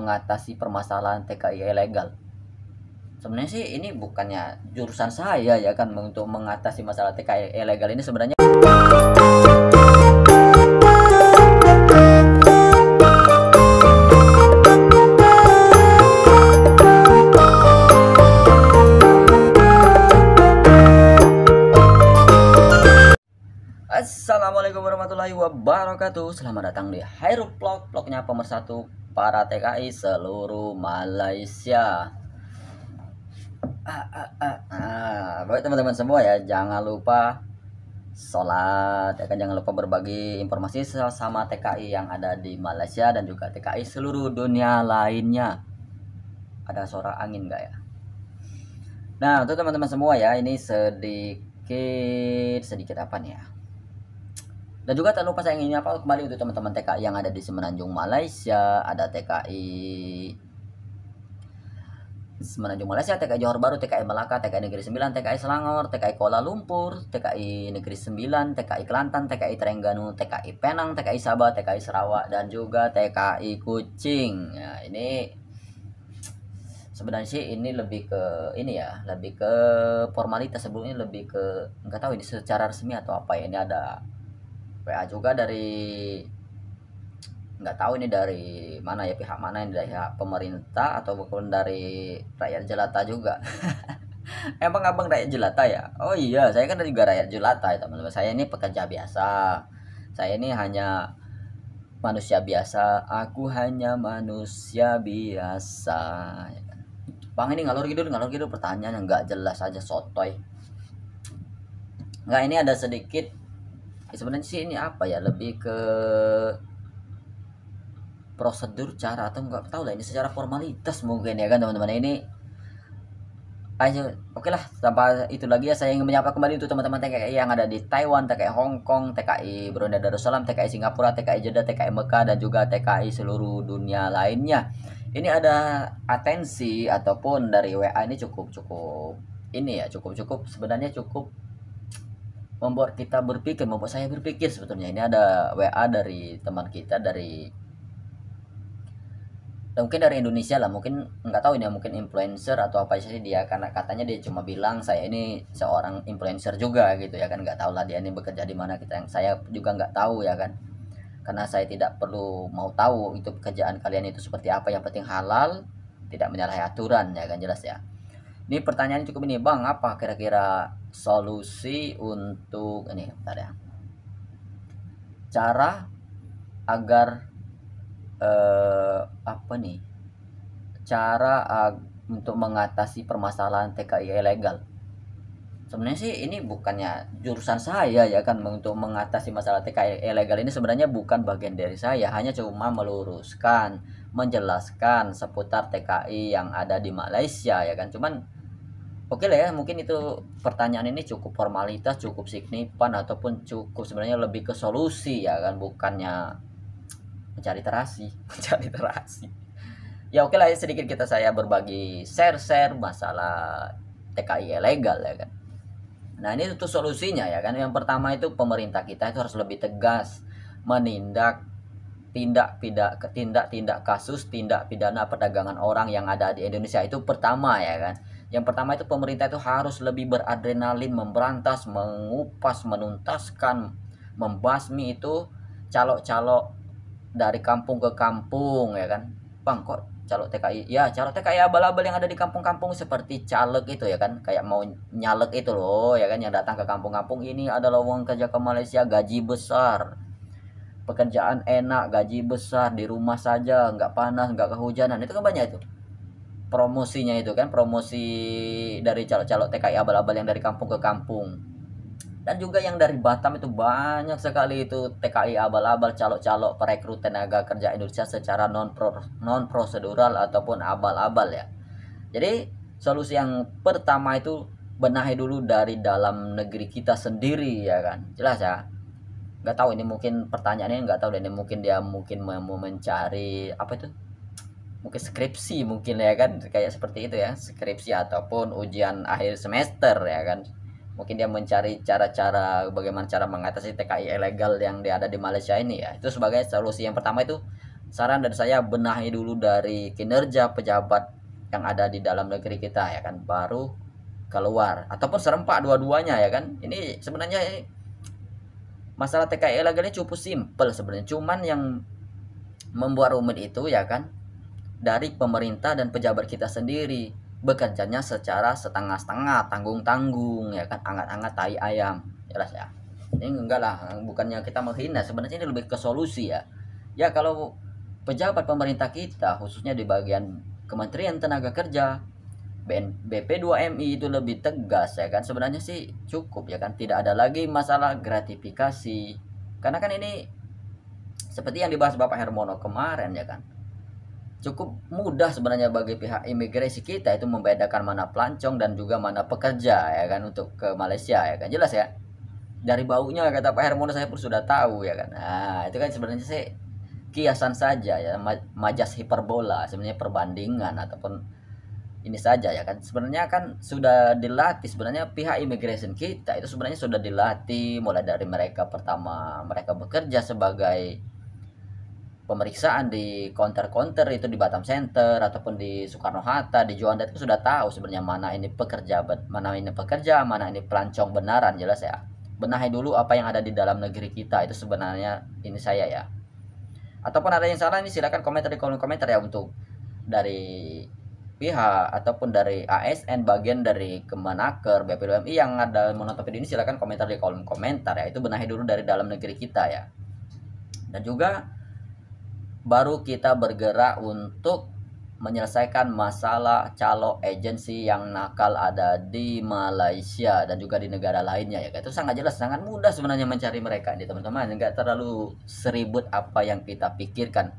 mengatasi permasalahan TKI ilegal. Sebenarnya sih ini bukannya jurusan saya ya kan untuk mengatasi masalah TKI ilegal ini sebenarnya. Assalamualaikum warahmatullahi wabarakatuh. Selamat datang di Hairul Vlog, vlognya pemersatu para TKI seluruh Malaysia. Baik teman-teman semua ya, jangan lupa sholat ya kan, jangan lupa berbagi informasi sama TKI yang ada di Malaysia dan juga TKI seluruh dunia lainnya. Ada suara angin nggak ya? Nah, untuk teman-teman semua ya, ini sedikit apa nih ya? Dan juga tak lupa saya ingin kembali untuk teman-teman TKI yang ada di Semenanjung Malaysia, ada TKI Semenanjung Malaysia, TKI Johor Bahru, TKI Melaka, TKI Negeri Sembilan, TKI Selangor, TKI Kuala Lumpur, TKI Negeri Sembilan, TKI Kelantan, TKI Terengganu, TKI Penang, TKI Sabah, TKI Sarawak, dan juga TKI Kuching. Nah, ini sebenarnya sih ini lebih ke lebih ke formalitas, sebelumnya lebih ke nggak tahu ini secara resmi atau apa ya. Ini ada WA juga dari nggak tahu ini dari mana ya, pihak mana, ini dari pihak pemerintah atau bukan dari rakyat jelata juga. Emang abang rakyat jelata ya? Oh iya, saya kan juga rakyat jelata ya teman-teman. Saya ini pekerja biasa, saya ini hanya manusia biasa, aku hanya manusia biasa. Bang, ini ngalor gitu pertanyaan yang nggak jelas aja, sotoy. Nggak, ini ada sedikit sebenarnya sih ini apa ya, lebih ke prosedur, cara, atau nggak tahu lah, ini secara formalitas mungkin ya kan teman-teman. Ini aja oke lah, tanpa itu lagi ya, saya ingin menyapa kembali untuk teman-teman TKI yang ada di Taiwan, TKI Hong Kong, TKI Brunei Darussalam, TKI Singapura, TKI Jeddah, TKI Mekah, dan juga TKI seluruh dunia lainnya. Ini ada atensi ataupun dari WA ini cukup ini ya, cukup sebenarnya cukup membuat kita berpikir, membuat saya berpikir sebetulnya. Ini ada WA dari teman kita dari mungkin dari Indonesia lah, mungkin nggak tahu ini ya, mungkin influencer atau apa sih dia, karena katanya dia cuma bilang saya ini seorang influencer juga gitu ya kan. Nggak tahu lah dia ini bekerja di mana, saya juga nggak tahu ya kan, karena saya tidak perlu mau tahu itu pekerjaan kalian itu seperti apa, yang penting halal, tidak menyalahi aturan ya kan, jelas ya. Ini pertanyaan cukup ini, Bang, apa kira-kira solusi untuk ini, bentar ya, cara agar apa nih, cara untuk mengatasi permasalahan TKI ilegal. Sebenarnya sih ini bukannya jurusan saya ya kan untuk mengatasi masalah TKI ilegal ini, sebenarnya bukan bagian dari saya, hanya cuma meluruskan, menjelaskan seputar TKI yang ada di Malaysia ya kan. Cuman oke lah ya, mungkin itu pertanyaan ini cukup formalitas, cukup signifikan, ataupun cukup sebenarnya lebih ke solusi ya kan, bukannya mencari terasi. Ya oke lah ya, sedikit saya berbagi share masalah TKI ilegal ya kan. Nah, ini itu solusinya ya kan. Yang pertama itu pemerintah kita itu harus lebih tegas menindak tindak kasus tindak pidana perdagangan orang yang ada di Indonesia. Itu pertama ya kan. Yang pertama itu pemerintah itu harus lebih beradrenalin memberantas, mengupas, menuntaskan, membasmi itu calo-calo dari kampung ke kampung ya kan. Bang, kok calo TKI? Ya, calo TKI abal-abal yang ada di kampung-kampung seperti caleg itu ya kan, kayak mau nyalek itu loh ya kan, yang datang ke kampung-kampung, ini ada lowongan kerja ke Malaysia, gaji besar, pekerjaan enak, gaji besar, di rumah saja, nggak panas, nggak kehujanan. Itu kan banyak itu promosinya itu kan, promosi dari calo-calo TKI abal-abal yang dari kampung ke kampung. Dan juga yang dari Batam itu banyak sekali itu TKI abal-abal, calo-calo perekrut tenaga kerja Indonesia secara non prosedural ataupun abal-abal ya. Jadi solusi yang pertama itu benahi dulu dari dalam negeri kita sendiri ya kan, jelas ya. Nggak tahu ini, mungkin pertanyaannya nggak tahu, ini mungkin dia mau mencari apa itu, mungkin skripsi mungkin ya kan, kayak seperti itu ya, skripsi ataupun ujian akhir semester ya kan. Mungkin dia mencari cara-cara bagaimana cara mengatasi TKI ilegal yang ada di Malaysia ini ya. Itu sebagai solusi yang pertama, itu saran dari saya, benahi dulu dari kinerja pejabat yang ada di dalam negeri kita ya kan, baru keluar, ataupun serempak dua-duanya ya kan. Ini sebenarnya masalah TKI ilegal ini cukup simpel sebenarnya, cuman yang membuat rumit itu ya kan dari pemerintah dan pejabat kita sendiri, bekerjanya secara setengah-setengah, tanggung-tanggung ya kan, angat-angat tai ayam. Jelas ya, ini enggak lah, bukannya kita menghina, sebenarnya ini lebih ke solusi ya. Ya kalau pejabat pemerintah kita khususnya di bagian Kementerian Tenaga Kerja, BP2MI itu lebih tegas ya kan, sebenarnya sih cukup ya kan, tidak ada lagi masalah gratifikasi. Karena kan ini seperti yang dibahas Bapak Hermono kemarin ya kan, cukup mudah sebenarnya bagi pihak imigrasi kita itu membedakan mana pelancong dan juga mana pekerja ya kan, untuk ke Malaysia ya kan. Jelas ya, dari baunya kata Pak Hermono saya pun sudah tahu ya kan. Nah itu kan sebenarnya sih kiasan saja ya, majas hiperbola sebenarnya, perbandingan ataupun ini saja ya kan. Sebenarnya kan sudah dilatih, sebenarnya pihak immigration kita itu sebenarnya sudah dilatih mulai dari mereka pertama mereka bekerja sebagai pemeriksaan di counter-counter itu di Batam Center ataupun di Soekarno Hatta, di Juanda, itu sudah tahu sebenarnya mana ini pekerja, mana ini pelancong benaran. Jelas ya, benahi dulu apa yang ada di dalam negeri kita, itu sebenarnya ini saya ya. Ataupun ada yang salah ini silakan komentar di kolom komentar ya, untuk dari pihak ataupun dari ASN bagian dari Kemenaker, BPDMI yang ada menonton video ini, silakan komentar di kolom komentar ya. Itu benahi dulu dari dalam negeri kita ya. Dan juga baru kita bergerak untuk menyelesaikan masalah calo agensi yang nakal ada di Malaysia dan juga di negara lainnya ya. Itu sangat jelas, sangat mudah sebenarnya mencari mereka nih teman-teman, enggak terlalu seribut apa yang kita pikirkan.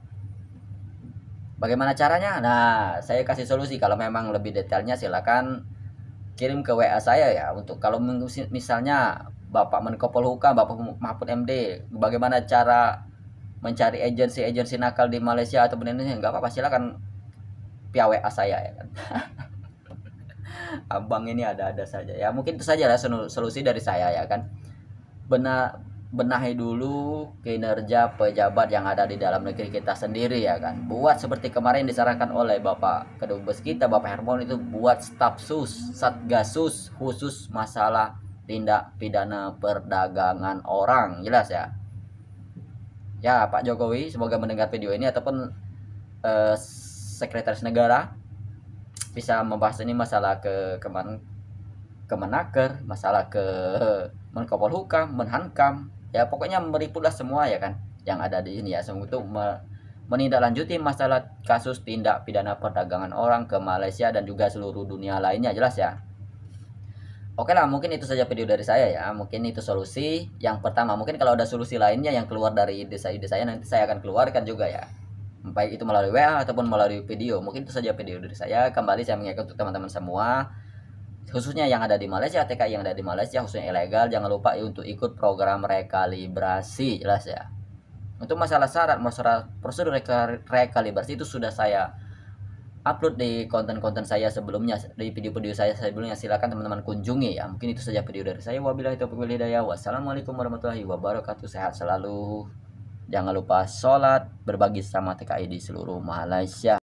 Bagaimana caranya? Nah, saya kasih solusi. Kalau memang lebih detailnya silakan kirim ke WA saya ya. Untuk kalau misalnya Bapak Menko Polhukam, Bapak Mahfud MD, bagaimana cara mencari agensi-agensi nakal di Malaysia ataupun Indonesia, nggak apa-apa, silakan via WA saya ya kan. Abang ini ada-ada saja ya, mungkin itu saja lah solusi dari saya ya kan. Benahi dulu kinerja pejabat yang ada di dalam negeri kita sendiri ya kan. Buat seperti kemarin disarankan oleh Bapak Kedubes kita, Bapak Hermon, itu buat Stafsus, Satgasus khusus masalah tindak pidana perdagangan orang. Jelas ya. Ya Pak Jokowi semoga mendengar video ini, ataupun sekretaris negara bisa membahas ini masalah ke Kemenaker, masalah ke Menko Polhukam, Menhankam ya, pokoknya meliputlah semua ya kan yang ada di sini ya, untuk menindaklanjuti masalah kasus tindak pidana perdagangan orang ke Malaysia dan juga seluruh dunia lainnya. Jelas ya. Oke lah, mungkin itu saja video dari saya ya. Mungkin itu solusi yang pertama. Mungkin kalau ada solusi lainnya yang keluar dari ide saya, nanti saya akan keluarkan juga ya. Baik itu melalui WA ataupun melalui video. Mungkin itu saja video dari saya. Kembali saya mengingatkan untuk teman-teman semua, khususnya yang ada di Malaysia, TKI yang ada di Malaysia, khususnya ilegal, jangan lupa ya untuk ikut program rekalibrasi. Jelas ya. Untuk masalah syarat, masalah prosedur rekalibrasi itu sudah saya upload di konten-konten saya sebelumnya, di video-video saya sebelumnya. Silakan teman-teman kunjungi ya. Mungkin itu saja video dari saya. Wabillahi taufiq wal hidayah. Wassalamualaikum warahmatullahi wabarakatuh. Sehat selalu. Jangan lupa sholat, berbagi sama TKI di seluruh Malaysia.